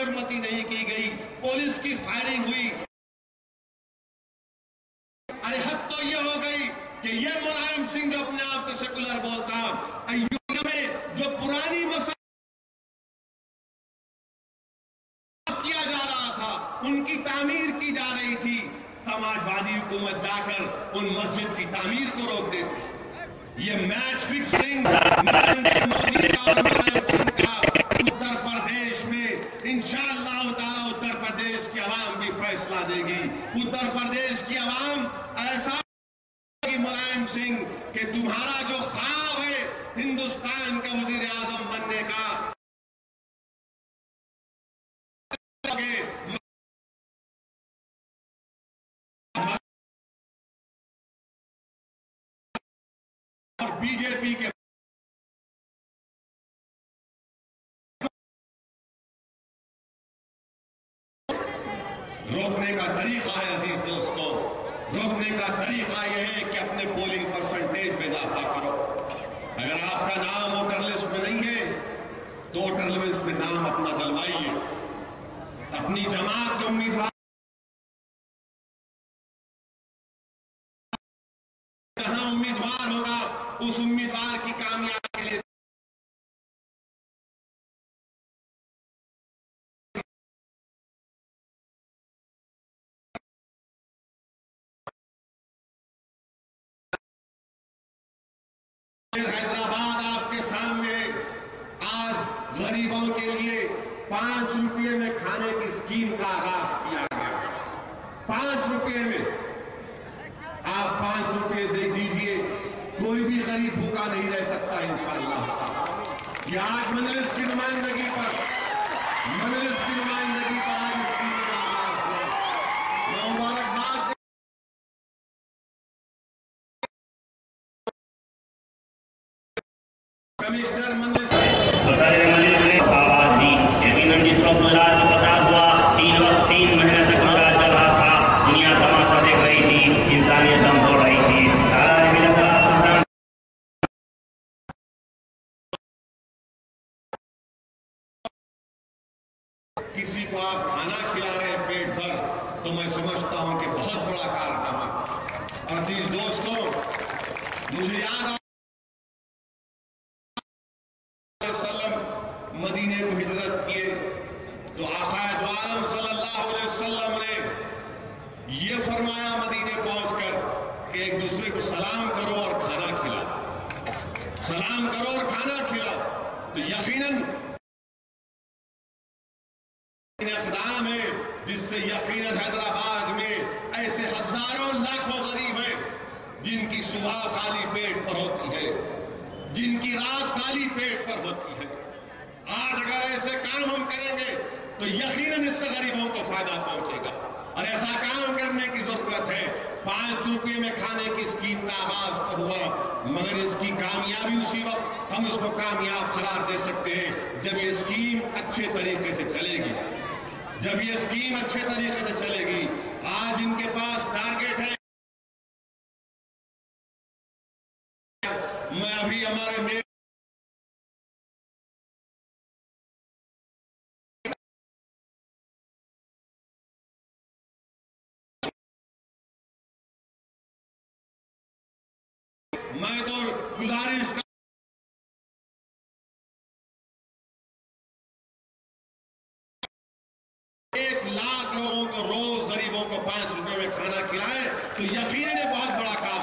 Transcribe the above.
बेजुर्मती नहीं की गई, पुलिस की फायरिंग हुई। अरे हद तो ये हो गई कि ये मुलायम सिंह जो अपने आप को सेकुलर बोलता, अयोध्या में जो पुरानी मसला किया जा रहा था, उनकी तामीर की जा रही थी, समाजवादी हुकूमत जाकर उन मस्जिद की तामीर को रोक देती। ये मैच फिक्सिंग मोदी का और मुलायम सिंह का उत्तर प्रदेश में इंशाअल्लाह ताला उत्तर प्रदेश की आवाम भी फैसला देगी। उत्तर प्रदेश की आवाम ऐसा मुलायम सिंह कि तुम्हारा जो ख्वाब है हिंदुस्तान का वजीर आजम बनने का, और बीजेपी के रोकने का तरीका है अजीज दोस्तों, रोकने का तरीका यह है कि अपने पोलिंग परसेंटेज में इजाफा करो। अगर आपका नाम वोटर लिस्ट में नहीं है तो वोटर लिस्ट में नाम अपना डलवाइए। अपनी जमात के उम्मीदवार जहां उम्मीदवार होगा उस उम्मीदवार की कामयाबी के लिए हैदराबाद आपके सामने आज गरीबों के लिए 5 रुपये में खाने की स्कीम का आगाज किया गया। 5 रुपये में आप 5 रुपये दे दीजिए, कोई भी गरीब भूखा नहीं रह सकता इंशाअल्लाह। ये आज मजलिस की नुमाइंदगी पर आज स्कीम का आगाज हुआ। मैं मुबारकबाद कमिश्नर मजलिस ने आवाज दी। यकीनन जिस वक्त गुजरात में फसाद हुआ 3 महीने तक गुजरात चल रहा था, दुनिया तमाशा देख रही थी, इंसानियत दम तोड़ रही थी। किसी को आप खाना खिला रहे हैं पेट भर, तो मैं समझता हूं कि बहुत बड़ा कारनामा। और जी दोस्तों, मुझे याद आ मदीने को हिजरत किए तो आका दो आलम सल्लल्लाहु अलैहि वसल्लम ने यह फरमाया मदीने पहुंचकर कि एक दूसरे को सलाम करो और खाना खिलाओ, सलाम करो और खाना खिलाओ। तो यकीनन इक़दाम है जिससे यकीनन हैदराबाद में ऐसे हजारों लाखों गरीब हैं जिनकी सुबह खाली पेट पर होती है, जिनकी रात खाली पेट पर होती है। आज अगर ऐसे काम हम करेंगे तो यकीनन इससे गरीबों को फायदा पहुंचेगा और ऐसा काम करने की जरूरत है। 5 रुपये में खाने की स्कीम का आगाज तो हुआ, मगर इसकी कामयाबी उसी वक्त हम उसको कामयाब करार दे सकते हैं जब ये स्कीम अच्छे तरीके से चलेगी, जब ये स्कीम अच्छे तरीके से चलेगी। आज इनके पास टारगेट है। मैं अभी हमारे मैं तो गुजारिश 1 लाख लोगों को रोज गरीबों को 5 रुपए में खाना खिलाए तो यकीनन बहुत बड़ा काम